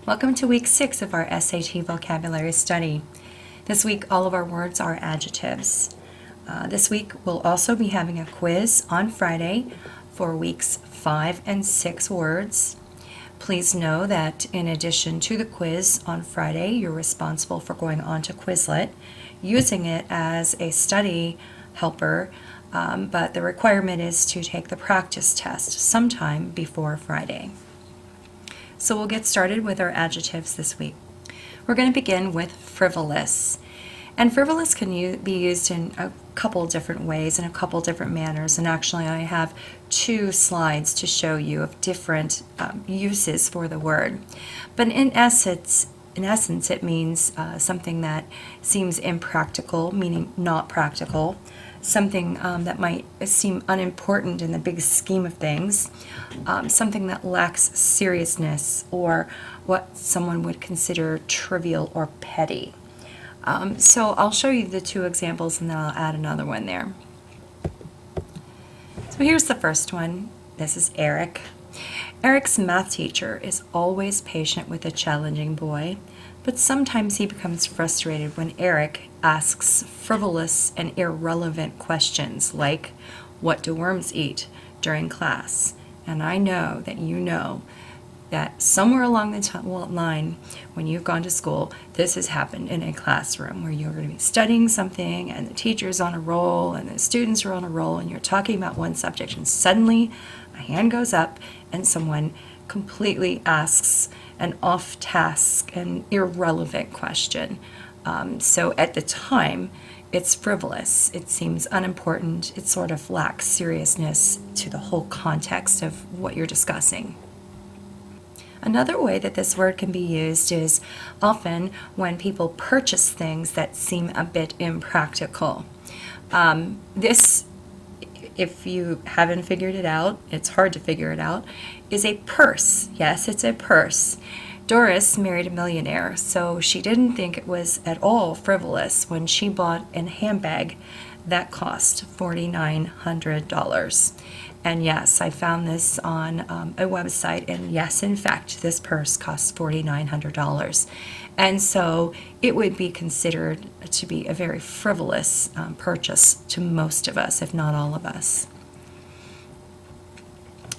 Welcome to week 6 of our SAT vocabulary study. This week all of our words are adjectives. This week we'll also be having a quiz on Friday for weeks 5 and 6 words. Please know that in addition to the quiz on Friday, you're responsible for going on to Quizlet, using it as a study helper, but the requirement is to take the practice test sometime before Friday. So we'll get started with our adjectives this week. We're going to begin with frivolous. And frivolous can be used in a couple different ways, in a couple different manners. And actually I have 2 slides to show you of different uses for the word. But in essence it means something that seems impractical, meaning not practical. Something that might seem unimportant in the big scheme of things, something that lacks seriousness, or what someone would consider trivial or petty. So I'll show you the 2 examples and then I'll add another one there. So here's the first one. This is Eric. Eric's math teacher is always patient with a challenging boy, but sometimes he becomes frustrated when Eric asks frivolous and irrelevant questions like, "What do worms eat?" during class. And I know that somewhere along the line when you've gone to school, this has happened in a classroom where you're going to be studying something and the teacher's on a roll and the students are on a roll and you're talking about one subject and suddenly a hand goes up and someone completely asks an off-task and irrelevant question. So at the time, it's frivolous. It seems unimportant. It sort of lacks seriousness to the whole context of what you're discussing. Another way that this word can be used is often when people purchase things that seem a bit impractical. This, if you haven't figured it out, it's hard to figure it out, is a purse. Yes, it's a purse. Doris married a millionaire, so she didn't think it was at all frivolous when she bought a handbag that cost $4,900. And yes, I found this on a website, and yes, in fact, this purse costs $4,900. And so it would be considered to be a very frivolous purchase to most of us, if not all of us.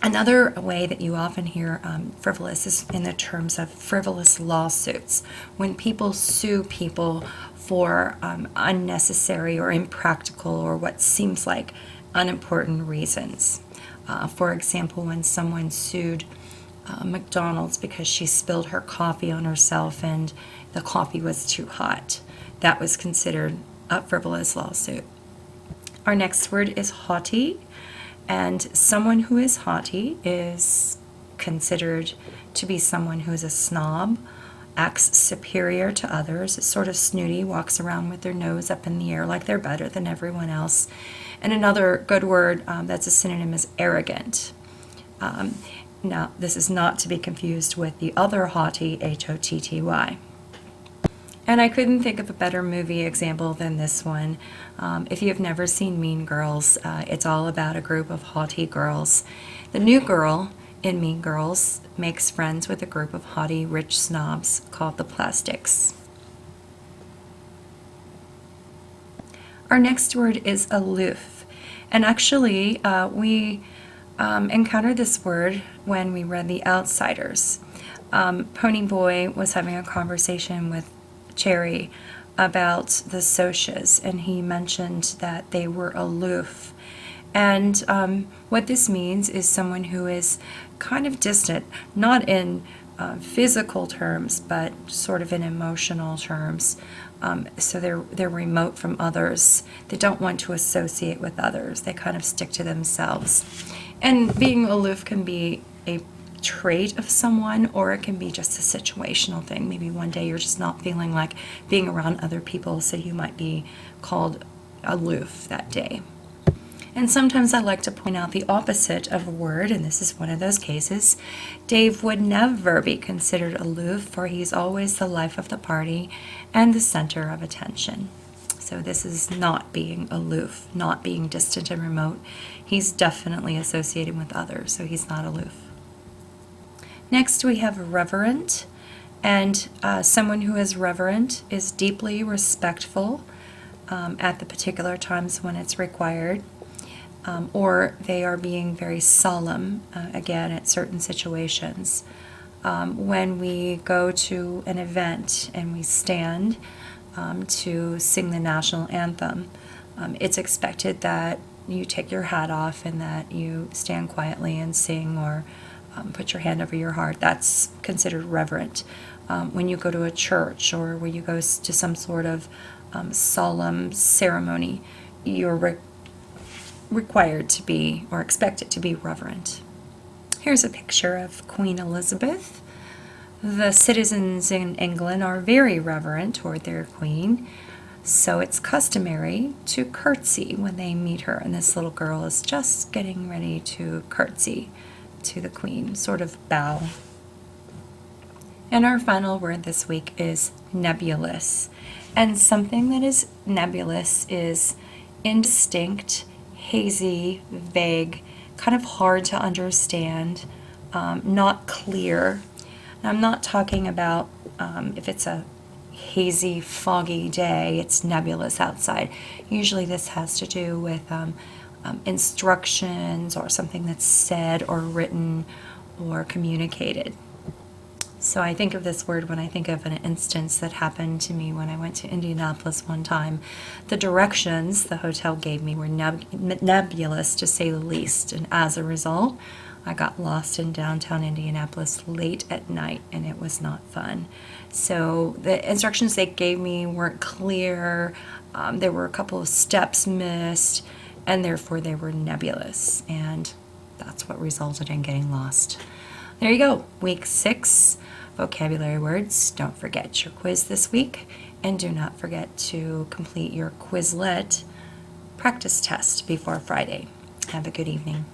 Another way that you often hear frivolous is in the terms of frivolous lawsuits, when people sue people for unnecessary or impractical or what seems like unimportant reasons. For example, when someone sued McDonald's because she spilled her coffee on herself and the coffee was too hot. That was considered a frivolous lawsuit. Our next word is haughty. And someone who is haughty is considered to be someone who is a snob, acts superior to others, is sort of snooty, walks around with their nose up in the air like they're better than everyone else. And another good word that's a synonym is arrogant. Now, this is not to be confused with the other haughty, H-O-T-T-Y. And I couldn't think of a better movie example than this one. If you've never seen Mean Girls, it's all about a group of haughty girls. The new girl in Mean Girls makes friends with a group of haughty rich snobs called the Plastics. Our next word is aloof. And actually, we encountered this word when we read The Outsiders. Ponyboy was having a conversation with Cherry about the Socias, and he mentioned that they were aloof. And what this means is someone who is kind of distant, not in physical terms, but sort of in emotional terms. So they're remote from others. They don't want to associate with others. They kind of stick to themselves. And being aloof can be a trait of someone, or it can be just a situational thing. Maybe one day you're just not feeling like being around other people, so you might be called aloof that day. And sometimes I like to point out the opposite of a word, and this is one of those cases. Dave would never be considered aloof, for he's always the life of the party and the center of attention. So this is not being aloof, not being distant and remote. He's definitely associated with others, so he's not aloof. Next we have reverent, And someone who is reverent is deeply respectful at the particular times when it's required, or they are being very solemn, again, at certain situations. When we go to an event and we stand to sing the national anthem, it's expected that you take your hat off and that you stand quietly and sing, or put your hand over your heart. That's considered reverent. When you go to a church or when you go to some sort of solemn ceremony, you're required to be, or expected to be, reverent. Here's a picture of Queen Elizabeth. The citizens in England are very reverent toward their queen, so it's customary to curtsy when they meet her, and this little girl is just getting ready to curtsy to the queen, sort of bow. And our final word this week is nebulous. And something that is nebulous is indistinct, hazy, vague, kind of hard to understand, not clear. And I'm not talking about if it's a hazy, foggy day, it's nebulous outside. Usually this has to do with instructions or something that's said or written or communicated. So I think of this word when I think of an instance that happened to me when I went to Indianapolis one time. The directions the hotel gave me were nebulous, to say the least, and as a result, I got lost in downtown Indianapolis late at night, and it was not fun. So the instructions they gave me weren't clear. There were a couple of steps missed, and therefore they were nebulous, and that's what resulted in getting lost. There you go, week 6, vocabulary words. Don't forget your quiz this week, and do not forget to complete your Quizlet practice test before Friday. Have a good evening.